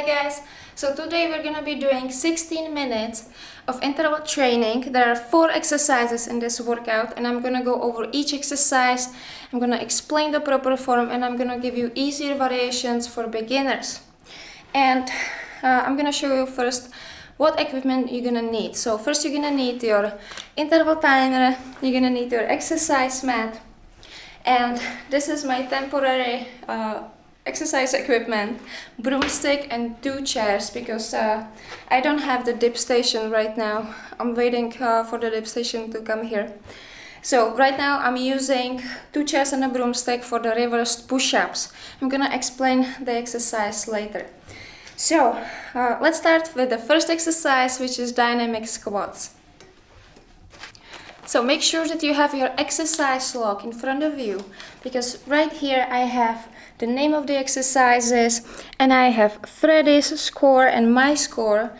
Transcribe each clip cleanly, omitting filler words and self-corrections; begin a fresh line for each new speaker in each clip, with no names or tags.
guys, so today we're gonna be doing 16 minutes of interval training. There are 4 exercises in this workout and I'm gonna go over each exercise. I'm gonna explain the proper form and I'm gonna give you easier variations for beginners. And I'm gonna show you first what equipment you're gonna need. So first you're gonna need your interval timer, you're gonna need your exercise mat, and this is my temporary exercise equipment, broomstick and 2 chairs, because I don't have the dip station right now. I'm waiting for the dip station to come here. So right now I'm using 2 chairs and a broomstick for the reversed push-ups. I'm gonna explain the exercise later. So let's start with the first exercise, which is dynamic squats. So make sure that you have your exercise log in front of you, because right here I have the name of the exercises and I have Freddy's score and my score,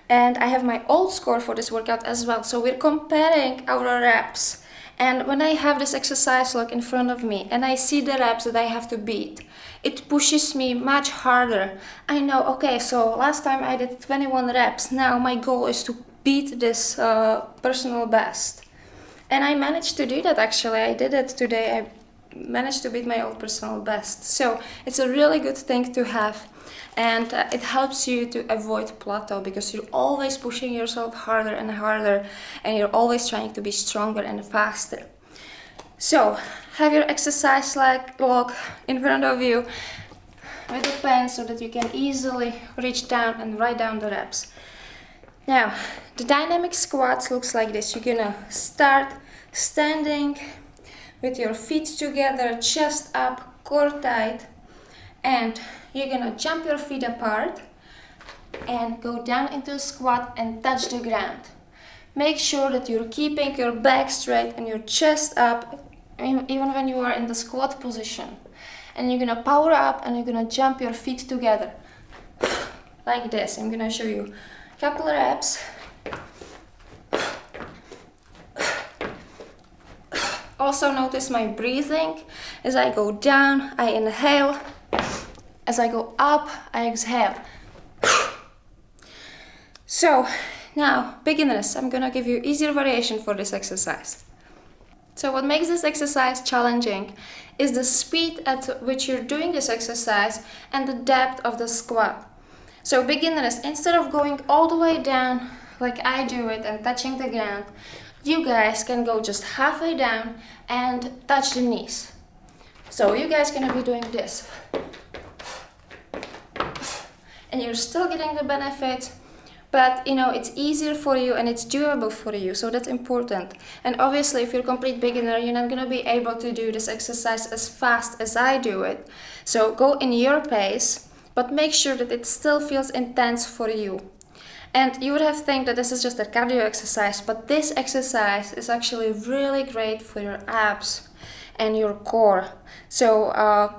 and I have my old score for this workout as well. So we're comparing our reps, and when I have this exercise log in front of me and I see the reps that I have to beat, it pushes me much harder. I know, okay, so last time I did 21 reps, now my goal is to beat this personal best. And I managed to do that actually. I did it today. I managed to beat my old personal best. So it's a really good thing to have, and it helps you to avoid plateau, because you're always pushing yourself harder and harder and you're always trying to be stronger and faster. So have your exercise log in front of you with a pen so that you can easily reach down and write down the reps. Now, the dynamic squats looks like this. You're gonna start standing with your feet together, chest up, core tight, and you're gonna jump your feet apart and go down into a squat and touch the ground. Make sure that you're keeping your back straight and your chest up, even when you are in the squat position. And you're gonna power up and you're gonna jump your feet together like this. I'm gonna show you a couple of reps. Also notice my breathing. As I go down, I inhale. As I go up, I exhale. So now, beginners, I'm gonna give you easier variation for this exercise. So what makes this exercise challenging is the speed at which you're doing this exercise and the depth of the squat. So beginners, instead of going all the way down like I do it and touching the ground, you guys can go just halfway down and touch the knees. So you guys gonna be doing this. And you're still getting the benefit, but you know, it's easier for you and it's doable for you, so that's important. And obviously if you're a complete beginner, you're not gonna be able to do this exercise as fast as I do it. So go in your pace, but make sure that it still feels intense for you. And you would have think that this is just a cardio exercise, but this exercise is actually really great for your abs and your core. So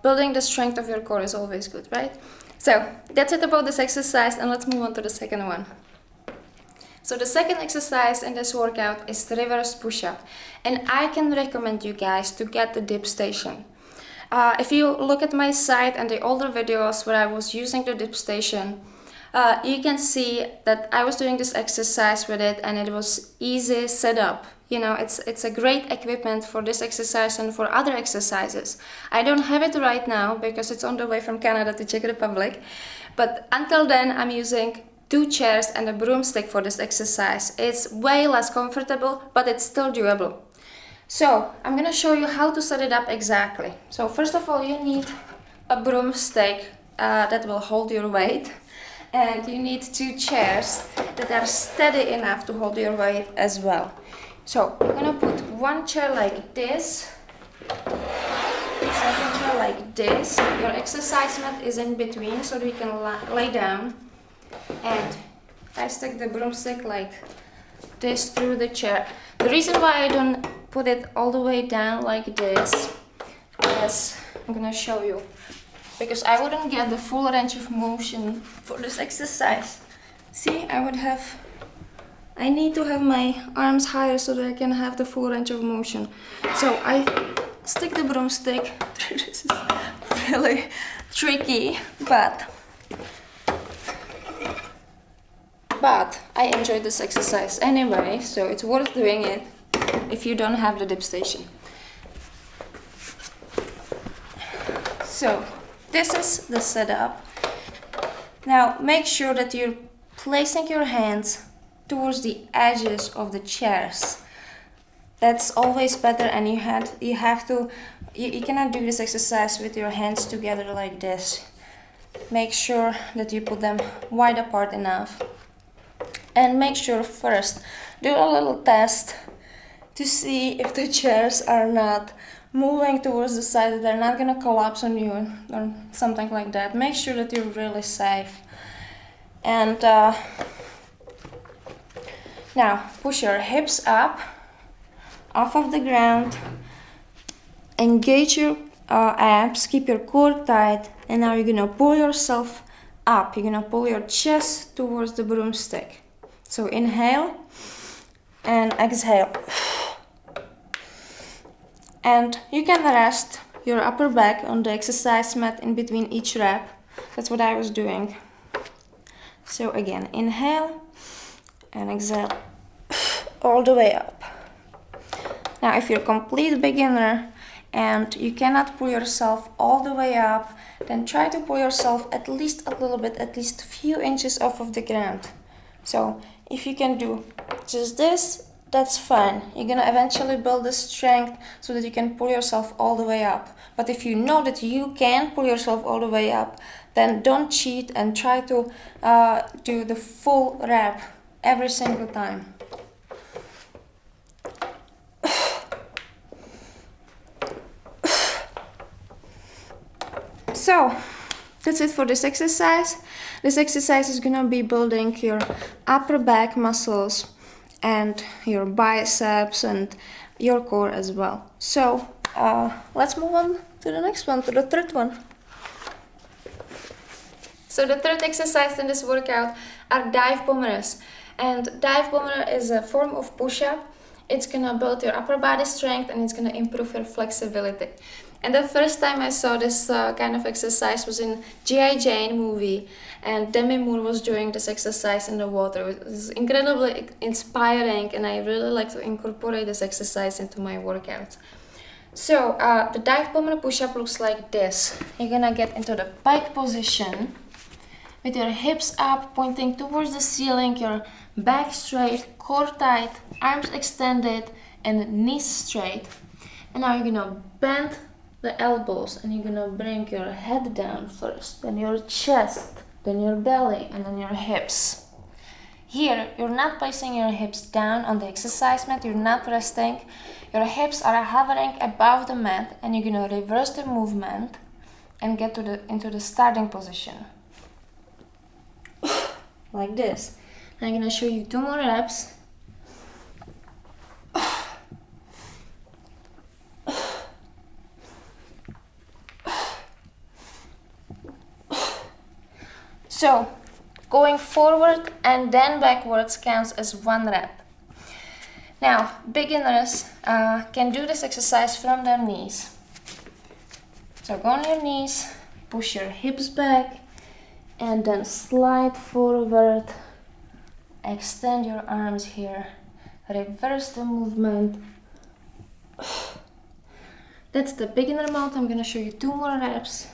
building the strength of your core is always good, right? So that's it about this exercise, and let's move on to the second one. So the second exercise in this workout is the reverse push-up, and I can recommend you guys to get the dip station. If you look at my site and the older videos where I was using the dip station, you can see that I was doing this exercise with it and it was easy setup. You know, it's a great equipment for this exercise and for other exercises. I don't have it right now because it's on the way from Canada to Czech Republic, but until then I'm using 2 chairs and a broomstick for this exercise. It's way less comfortable, but it's still doable. So I'm gonna show you how to set it up exactly. So first of all, you need a broomstick that will hold your weight. And you need 2 chairs that are steady enough to hold your weight as well. So I'm gonna put 1 chair like this, second chair like this. Your exercise mat is in between so that you can lay down. And I stick the broomstick like this through the chair. The reason why I don't put it all the way down like this is, I'm gonna show you, because I wouldn't get the full range of motion for this exercise. See, I need to have my arms higher so that I can have the full range of motion. So I stick the broomstick. This is really tricky, but But I enjoyed this exercise anyway, so it's worth doing it if you don't have the dip station. So this is the setup. Now make sure that you're placing your hands towards the edges of the chairs. That's always better, and you cannot do this exercise with your hands together like this. Make sure that you put them wide apart enough. And make sure first, do a little test to see if the chairs are not moving towards the side, that they're not gonna collapse on you or something like that. Make sure that you're really safe. And now push your hips up, off of the ground, engage your abs, keep your core tight, and now you're gonna pull yourself up. You're gonna pull your chest towards the broomstick. So inhale and exhale. And you can rest your upper back on the exercise mat in between each rep. That's what I was doing. So again, inhale and exhale all the way up. Now if you're a complete beginner and you cannot pull yourself all the way up, then try to pull yourself at least a little bit, at least a few inches off of the ground. So if you can do just this, that's fine. You're gonna eventually build the strength so that you can pull yourself all the way up. But if you know that you can pull yourself all the way up, then don't cheat and try to do the full rep every single time. So that's it for this exercise. This exercise is gonna be building your upper back muscles and your biceps and your core as well. So let's move on to the next one, to the third one. So the third exercise in this workout are dive bombers. And dive bomber is a form of push-up. It's gonna build your upper body strength and it's gonna improve your flexibility. And the first time I saw this kind of exercise was in G.I. Jane movie, and Demi Moore was doing this exercise in the water. It was incredibly inspiring, and I really like to incorporate this exercise into my workouts. So the dive bomber push-up looks like this. You're gonna get into the pike position with your hips up, pointing towards the ceiling, your back straight, core tight, arms extended, and knees straight. And now you're gonna bend the elbows and you're gonna bring your head down first, then your chest, then your belly, and then your hips. Here, you're not placing your hips down on the exercise mat, you're not resting. Your hips are hovering above the mat, and you're gonna reverse the movement and get into the starting position. Like this. I'm gonna show you 2 more reps. So, going forward and then backwards counts as 1 rep. Now, beginners can do this exercise from their knees. So go on your knees, push your hips back, and then slide forward. Extend your arms here. Reverse the movement. That's the beginner mode. I'm gonna show you 2 more reps.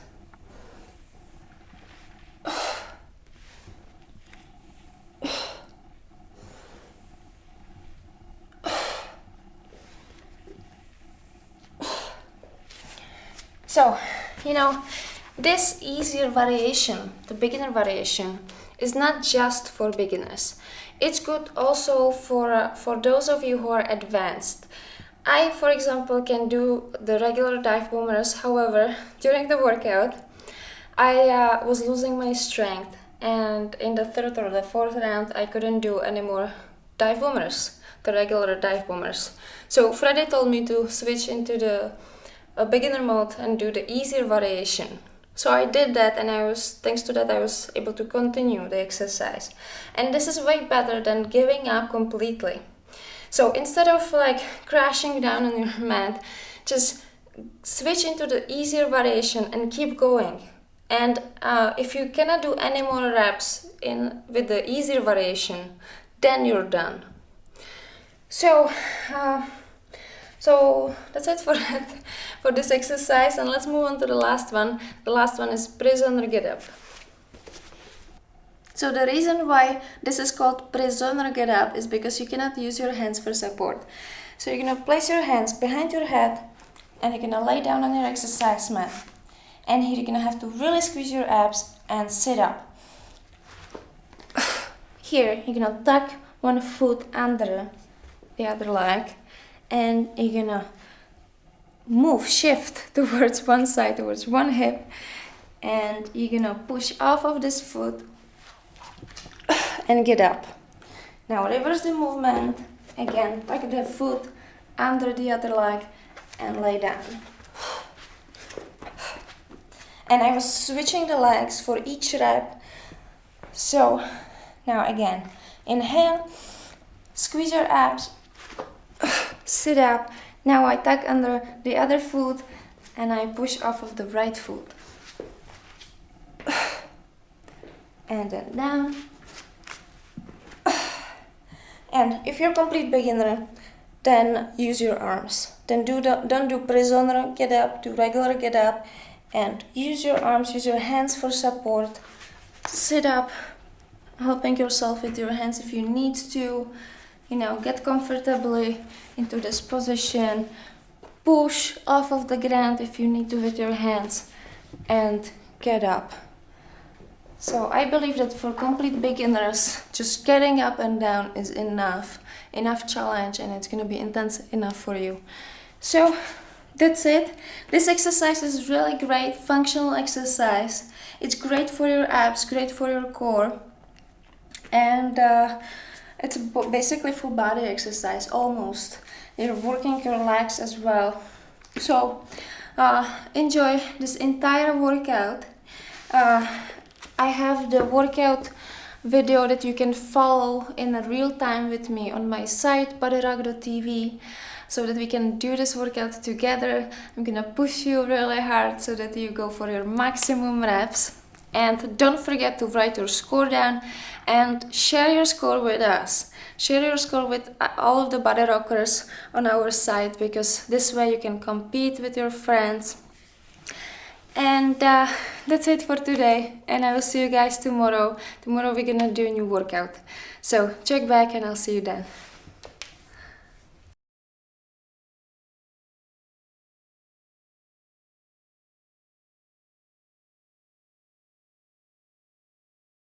So, this easier variation, the beginner variation, is not just for beginners. It's good also for those of you who are advanced. I, for example, can do the regular dive bombers. However, during the workout, I was losing my strength, and in the 3rd or the 4th round, I couldn't do any more dive bombers, the regular dive bombers. So Freddy told me to switch into the beginner mode and do the easier variation. So I did that, and thanks to that I was able to continue the exercise. And this is way better than giving up completely. So instead of crashing down on your mat, just switch into the easier variation and keep going. And if you cannot do any more reps with the easier variation, then you're done. So that's it for this exercise, and let's move on to the last one. The last one is prisoner get up. So the reason why this is called prisoner get up is because you cannot use your hands for support. So you're gonna place your hands behind your head and you're gonna lay down on your exercise mat. And here you're gonna have to really squeeze your abs and sit up. Here you're gonna tuck one foot under the other leg and you're gonna shift towards one side, towards one hip, and you're gonna push off of this foot and get up. Now reverse the movement. Again, tuck the foot under the other leg and lay down. And I was switching the legs for each rep. So now again, inhale, squeeze your abs, sit up. Now I tuck under the other foot and I push off of the right foot. And then down. And if you're a complete beginner, then use your arms. Then don't do prisoner get up, do regular get up, and use your arms, use your hands for support. Sit up, helping yourself with your hands if you need to. Get comfortably into this position. Push off of the ground if you need to with your hands, and get up. So I believe that for complete beginners, just getting up and down is enough challenge, and it's gonna be intense enough for you. So that's it. This exercise is really great, functional exercise. It's great for your abs, great for your core, and it's basically full body exercise, almost. You're working your legs as well. So enjoy this entire workout. I have the workout video that you can follow in real time with me on my site BodyRock.tv, so that we can do this workout together. I'm gonna push you really hard so that you go for your maximum reps. And don't forget to write your score down and share your score with us. Share your score with all of the body rockers on our site, because this way you can compete with your friends. And that's it for today, and I will see you guys tomorrow. Tomorrow we're gonna do a new workout. So check back and I'll see you then.